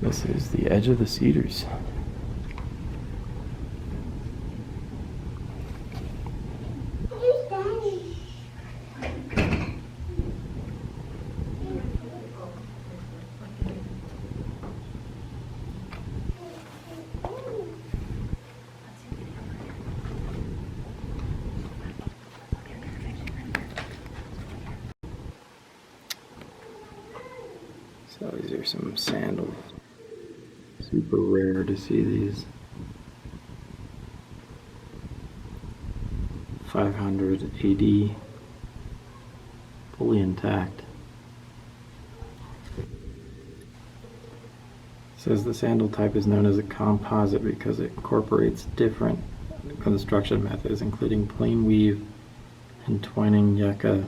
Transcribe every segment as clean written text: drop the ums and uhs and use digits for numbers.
This is the edge of the Cedars. So these are some sandals. Super rare to see these. 500 AD, fully intact. It says the sandal type is known as a composite because it incorporates different construction methods, including plain weave and twining yucca.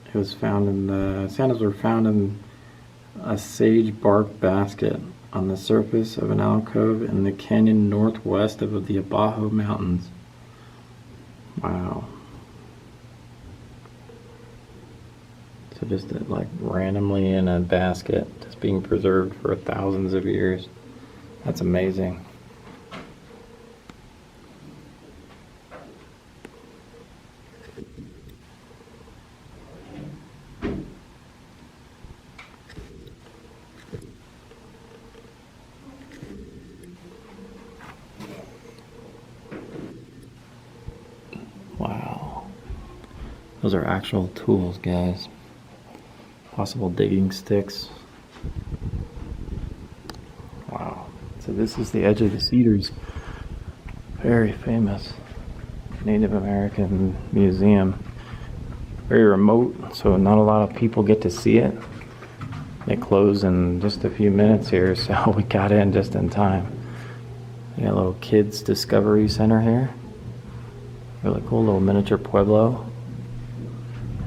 It was found in the sandals were found in a sage bark basket on the surface of an alcove in the canyon northwest of the Abajo Mountains. Wow. So just like randomly in a basket, just being preserved for thousands of years. That's amazing. Wow. Those are actual tools, guys. Possible digging sticks. Wow. So this is the edge of the Cedars. Very famous Native American museum. Very remote, so not a lot of people get to see it. They close in just a few minutes here, so we got in just in time. We got a little kids discovery center here. Really cool little miniature Pueblo.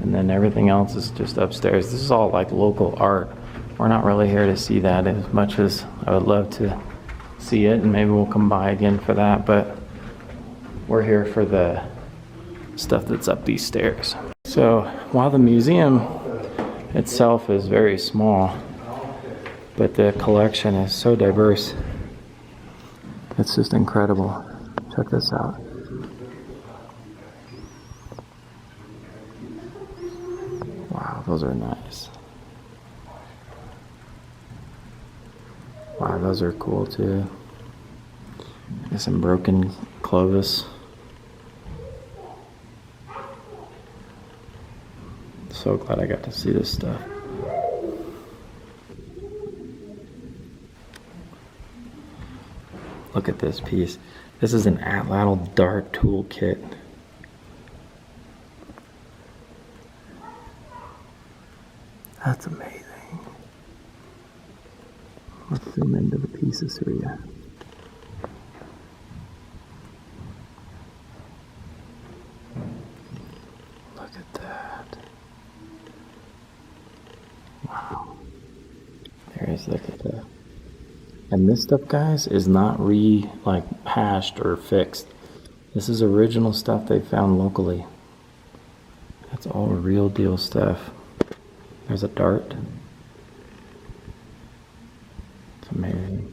And then everything else is just upstairs. This is all like local art. We're not really here to see that as much as I would love to see it, and maybe we'll come by again for that, but we're here for the stuff that's up these stairs. So while the museum itself is very small, but the collection is so diverse, it's just incredible. Check this out. Wow, those are nice. Wow, those are cool too. There's some broken Clovis. So glad I got to see this stuff. Look at this piece. This is an atlatl dart tool kit. That's amazing. Let's zoom into the pieces here. Look at that. Wow. Look at that. And this stuff, guys, is not hashed or fixed. This is original stuff they found locally. That's all real deal stuff. There's a dart. It's amazing.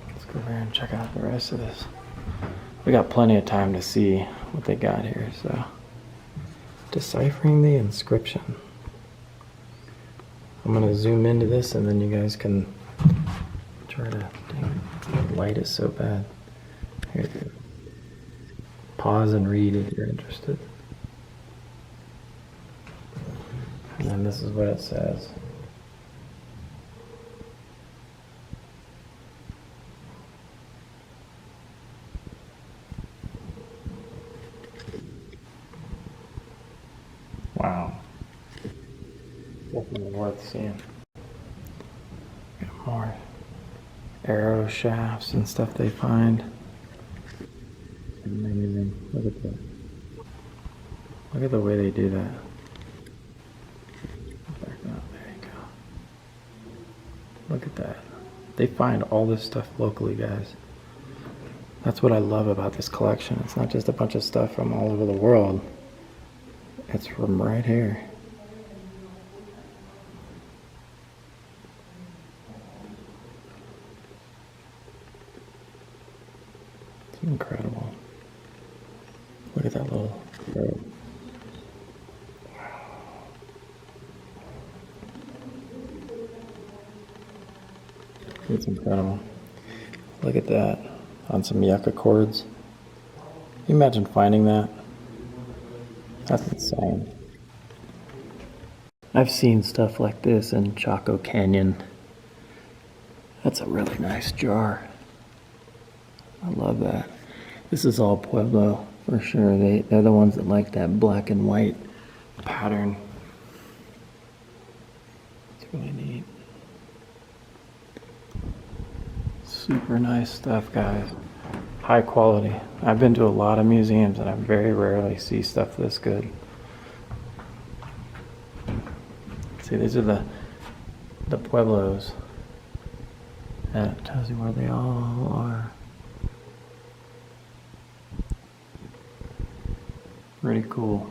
Let's go over and check out the rest of this. We got plenty of time to see what they got here, so. Deciphering the inscription. I'm gonna zoom into this and then you guys can try to, dang, the light is so bad. Here, pause and read if you're interested. And then this is what it says. Wow. Definitely worth seeing. Got more arrow shafts and stuff they find. Amazing. Look at that. Look at the way they do that. Back up. There you go. Look at that. They find all this stuff locally, guys. That's what I love about this collection. It's not just a bunch of stuff from all over the world. It's from right here. Incredible. Look at that little road. It's incredible. Look at that on some yucca cords. Can you imagine finding that? That's insane. I've seen stuff like this in Chaco Canyon. That's a really nice jar. I love that. This is all Pueblo for sure. They're the ones that like that black and white pattern. It's really neat. Super nice stuff, guys. High quality. I've been to a lot of museums and I very rarely see stuff this good. See, these are the Pueblos. That tells you where they all are. Pretty cool.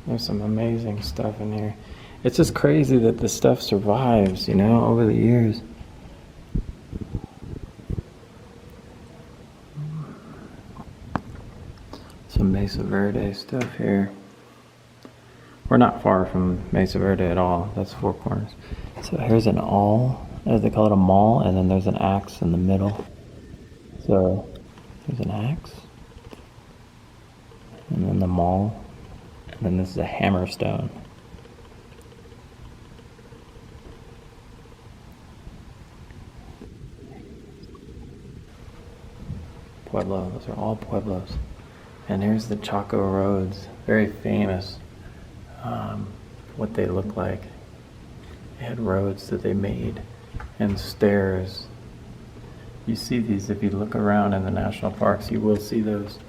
There's some amazing stuff in here. It's just crazy that this stuff survives, you know, over the years. Some Mesa Verde stuff here. We're not far from Mesa Verde at all. That's Four Corners. So here's an awl, as they call it, a maul, and then there's an axe in the middle. So there's an axe, and then the maul, and then this is a hammerstone. Pueblo, those are all Pueblos. And here's the Chaco roads, very famous. What they look like. They had roads that they made and stairs. You see these if you look around in the national parks, you will see those.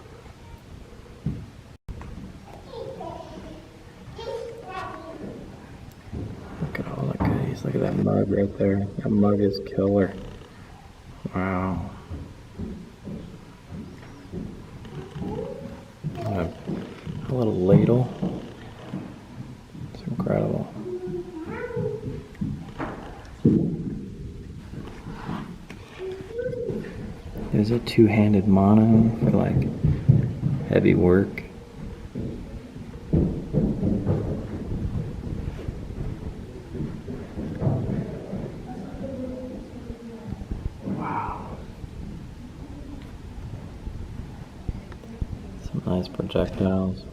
Look at all the goodies. Look at that mug right there. That mug is killer. Wow. A little ladle. It's incredible. There's a two-handed mono for like heavy work. Wow. Some nice projectiles.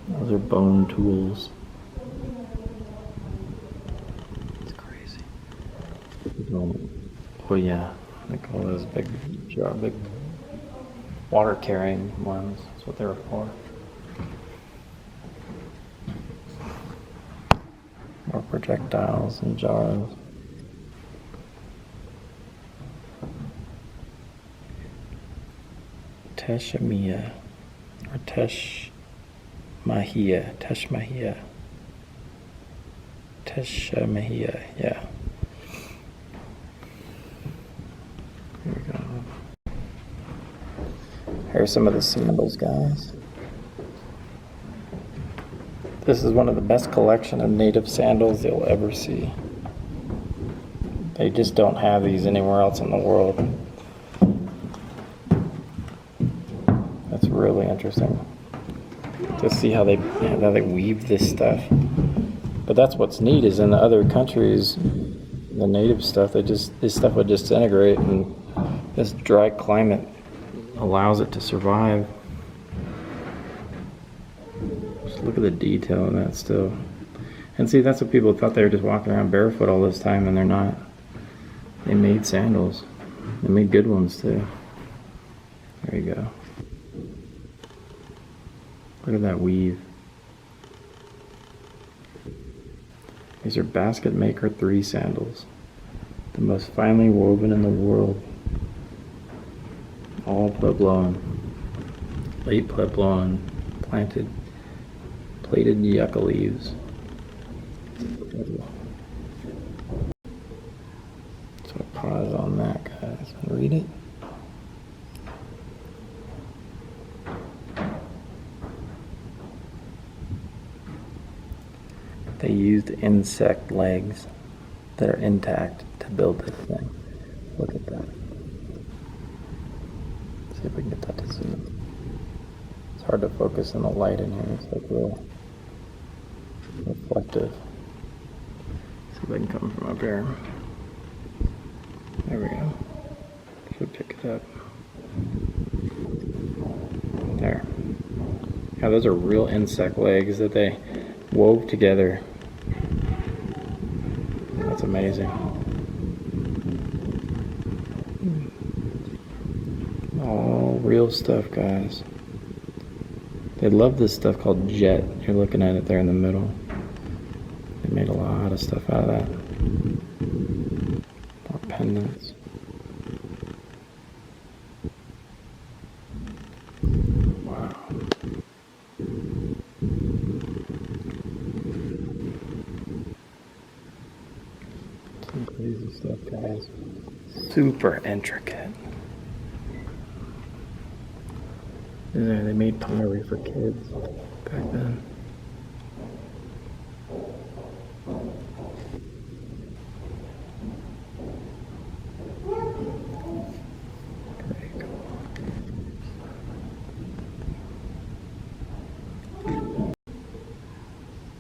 Those are bone tools. It's crazy. Oh yeah, they call those big water carrying ones. That's what they were for. More projectiles and jars. Teshmahia, or Teshmahia, yeah. Here we go. Here's some of the sandals, guys. This is one of the best collection of native sandals you'll ever see. They just don't have these anywhere else in the world. That's really interesting to see how they weave this stuff. But that's what's neat, is in the other countries, the native stuff, this stuff would disintegrate, and this dry climate allows it to survive. Just look at the detail in that still. And see, that's what people thought. They were just walking around barefoot all this time, and they're not. They made sandals. They made good ones too. There you go. Look at that weave. These are Basket Maker 3 sandals. The most finely woven in the world. All Puebloan. Late Puebloan. Plated yucca leaves. So pause on that, guys, and read it. They used insect legs that are intact to build this thing. Look at that. See if we can get that to zoom. It's hard to focus in the light in here. It's like real reflective. See if I can come from up here. There we go. Should pick it up. There. Yeah, those are real insect legs that they wove together. That's amazing. All real stuff, guys. They love this stuff called jet. You're looking at it there in the middle. They made a lot of stuff out of that. More pendants. Wow. Some crazy stuff, guys. Super intricate. They made pottery for kids back then. Very cool.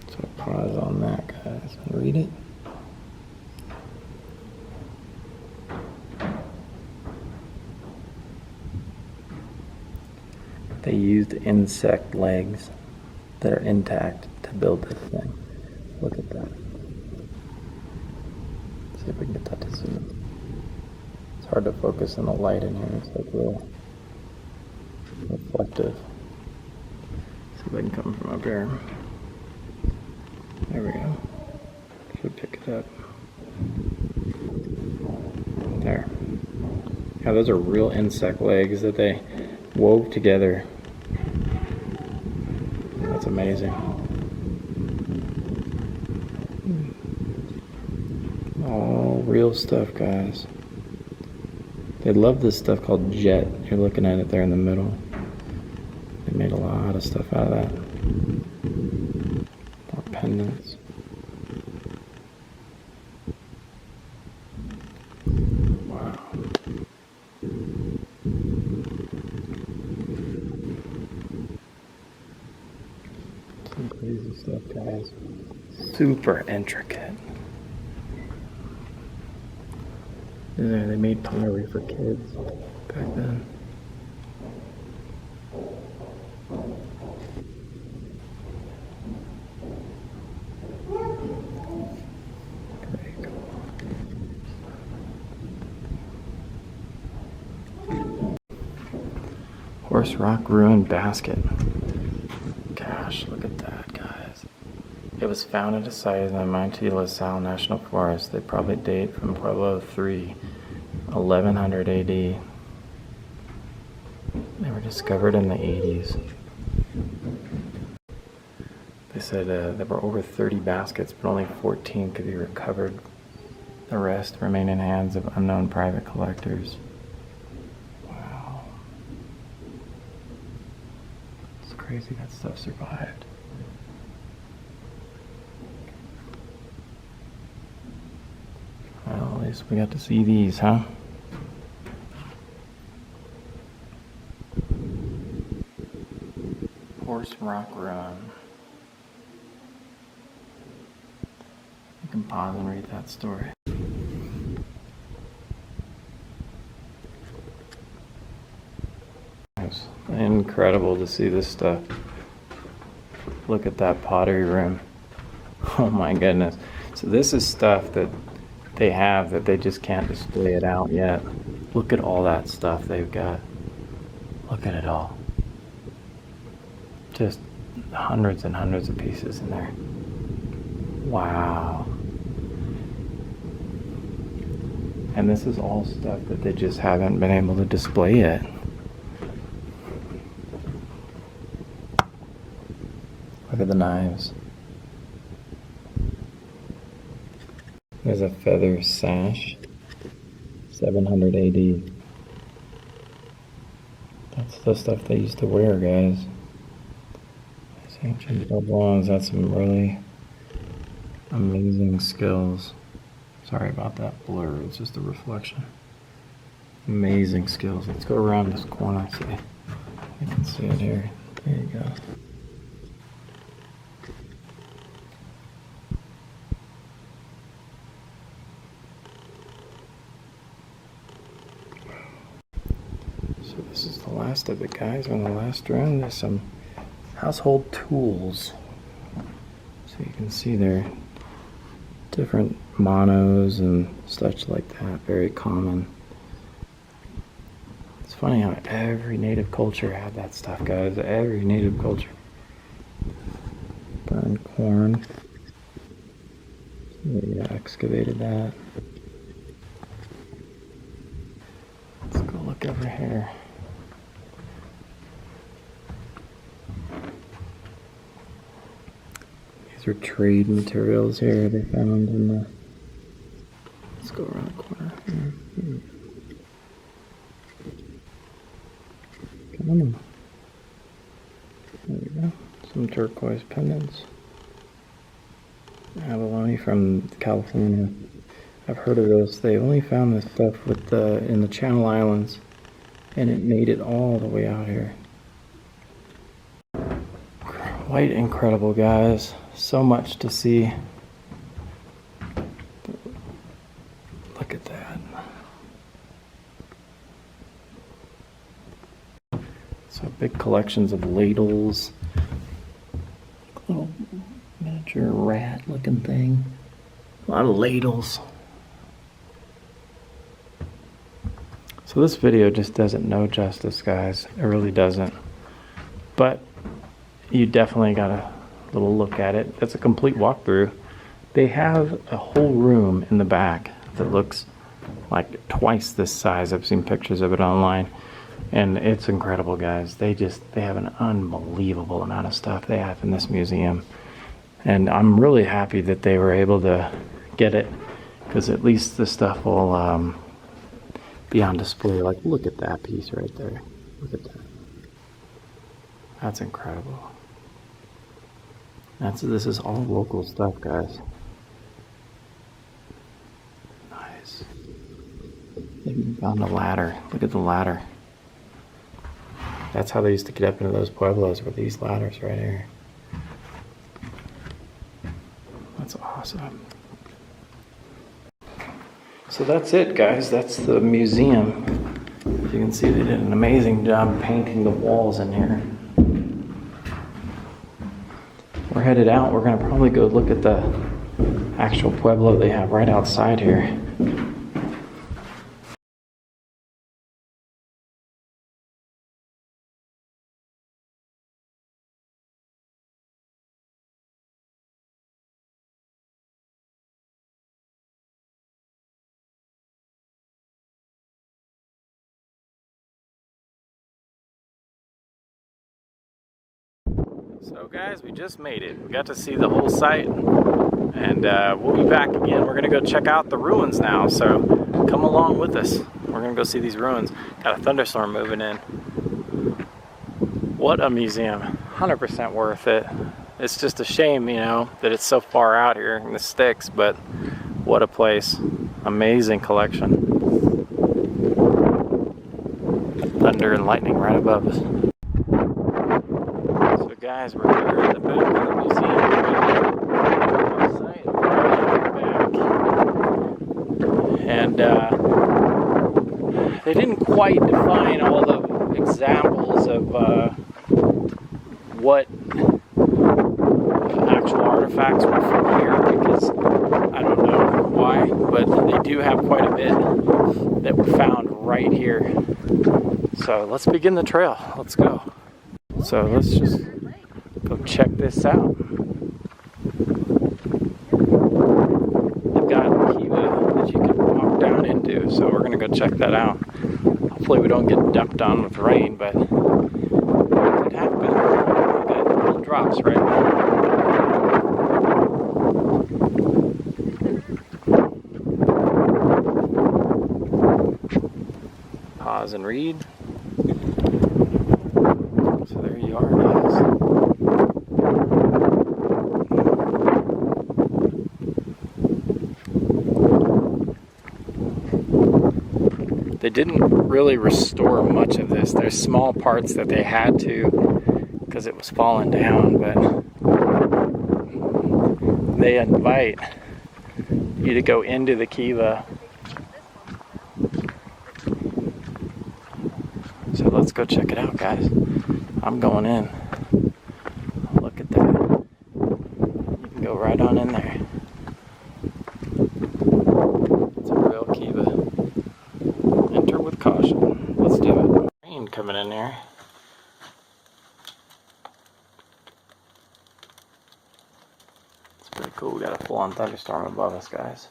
So pause on that, guys, and read it. They used insect legs that are intact to build this thing. Look at that. See if we can get that to zoom. It's hard to focus in the light in here. It's like real reflective. See if I can come from up here. There we go. Should pick it up. There. Yeah, those are real insect legs that they wove together. That's amazing. All real stuff, guys. They love this stuff called jet. You're looking at it there in the middle. They made a lot of stuff out of that. More pendants. Wow. Some crazy stuff, guys. Super intricate. They made pottery for kids back then. Very cool. Horse rock ruined basket. Gosh, look at that, guys. It was found at a site in the Monte La Salle National Forest. They probably date from Pueblo, 1100 AD. They were discovered in the 80s. They said there were over 30 baskets, but only 14 could be recovered. The rest remain in hands of unknown private collectors. Wow. It's crazy that stuff survived. Well, at least we got to see these, huh? Horse rock run. You can pause and read that story. It's incredible to see this stuff. Look at that pottery room. Oh my goodness. So this is stuff that they have that they just can't display it out yet. Look at all that stuff they've got. Look at it all. Just hundreds and hundreds of pieces in there. Wow. And this is all stuff that they just haven't been able to display yet. Look at the knives. There's a feather sash, 700 AD. That's the stuff they used to wear, guys. These ancient doubloons, that's some really Amazing skills. Sorry about that blur, it's just a reflection. Amazing skills. Let's go around this corner, see. You can see it here. There you go. So this is the last of it, guys. On the last room, there's some household tools. So you can see there different monos and such like that, very common. It's funny how every native culture had that stuff, guys. Every native culture. Burned corn. They excavated that. Let's go look over here. These are trade materials here they found in the... Let's go around the corner here. Come on. There we go. Some turquoise pendants. Abalone from California. I've heard of this. They only found this stuff with in the Channel Islands, and it made it all the way out here. Quite incredible, guys. So much to see. Look at that. So big collections of ladles. Little miniature rat looking thing. A lot of ladles. So this video just doesn't know justice, guys. It really doesn't. But you definitely got a little look at it. That's a complete walkthrough. They have a whole room in the back that looks like twice this size. I've seen pictures of it online, and it's incredible, guys. They have an unbelievable amount of stuff they have in this museum, and I'm really happy that they were able to get it, because at least the stuff will be on display. Like, look at that piece right there. Look at that. That's incredible. This is all local stuff, guys. Nice. They even found a ladder. Look at the ladder. That's how they used to get up into those pueblos, with these ladders right here. That's awesome. So that's it, guys. That's the museum. As you can see, they did an amazing job painting the walls in here. We're headed out. We're going to probably go look at the actual pueblo they have right outside here. So guys, we just made it. We got to see the whole site, and we'll be back again. We're gonna go check out the ruins now, so come along with us. We're gonna go see these ruins. Got a thunderstorm moving in. What a museum. 100% worth it. It's just a shame, you know, that it's so far out here in the sticks, but what a place. Amazing collection. Thunder and lightning right above us. Guys, we're here at the back of the museum. And they didn't quite define all the examples of what actual artifacts were from here, because I don't know why, but they do have quite a bit that were found right here. So let's begin the trail. Let's go. So let's just go check this out. They've got a kiva that you can walk down into, so we're gonna go check that out. Hopefully we don't get dumped on with rain, but it could happen. We got little drops right now. Pause and read. So there you are, guys. didn't really restore much of this. There's small parts that they had to because it was falling down, but they invite you to go into the kiva. So let's go check it out, guys. I'm going in. Look at that. You can go right on in there. It's a real kiva. Enter with caution. Let's do it. Rain coming in there. It's pretty cool. We got a full-on thunderstorm above us, guys.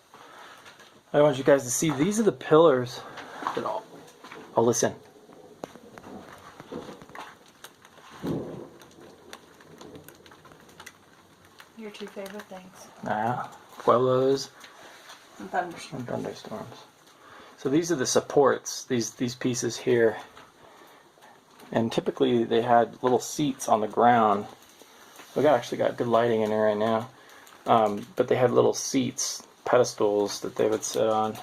I want you guys to see, these are the pillars that all... Oh, listen. Your two favorite things. Pueblos and thunderstorms. and thunderstorms. So these are the supports, these pieces here. And typically they had little seats on the ground. We actually got good lighting in here right now. But they had little seats, pedestals that they would sit on.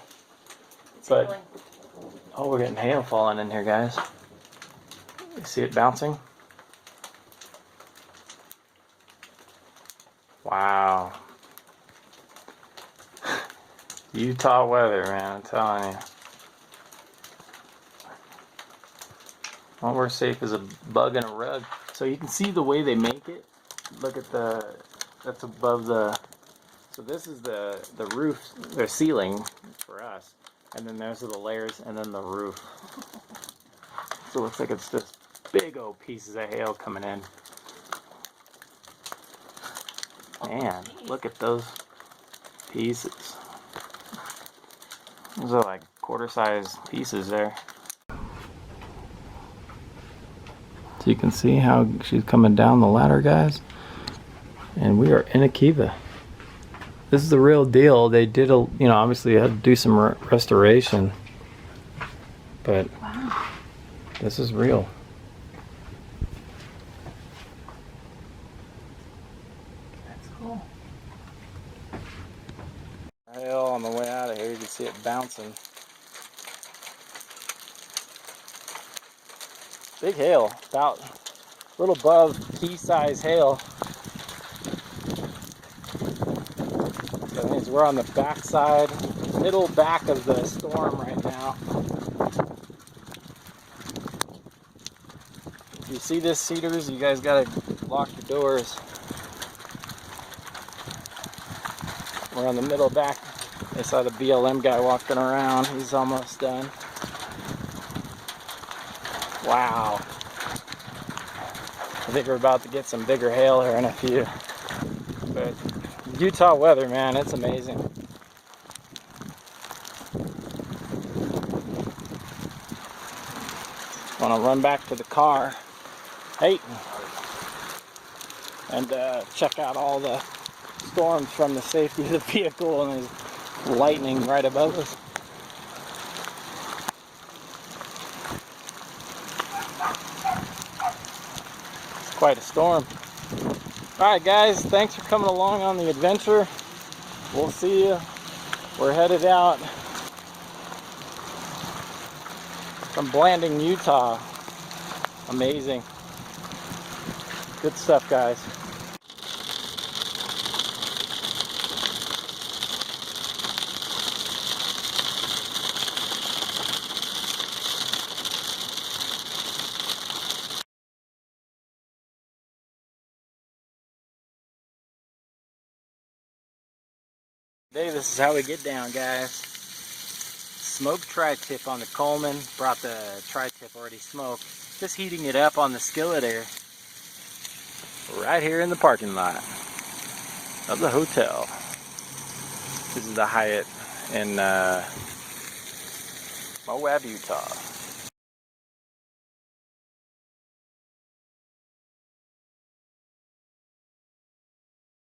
But oh, we're getting hail falling in here, guys. You see it bouncing? Wow. Utah weather, man, I'm telling you. Well, we're safe as a bug in a rug. So you can see the way they make it. Look at that's above the, so this is the roof, the ceiling for us. And then there's the layers and then the roof. So it looks like it's just big old pieces of hail coming in. Man, look at those pieces. Those are like quarter-sized pieces there. So you can see how she's coming down the ladder, guys. And we are in a kiva. This is the real deal. They did obviously had to do some restoration. But wow, this is real. Cool. Hail on the way out of here, you can see it bouncing. Big hail, about a little above pea-size hail. So that means we're on the back side, middle back of the storm right now. If you see this, Cedars, you guys gotta lock your doors. We're on the middle back. I saw the BLM guy walking around. He's almost done. Wow. I think we're about to get some bigger hail here in a few. But Utah weather, man, it's amazing. Want to run back to the car. Hey! And check out all the storms from the safety of the vehicle, and there's lightning right above us. It's quite a storm. Alright guys, thanks for coming along on the adventure. We'll see you. We're headed out from Blanding, Utah. Amazing. Good stuff, guys. Today, this is how we get down, guys. Smoked tri-tip on the Coleman. Brought the tri-tip already smoked. Just heating it up on the skillet here. Right here in the parking lot of the hotel. This is the Hyatt in Moab, Utah.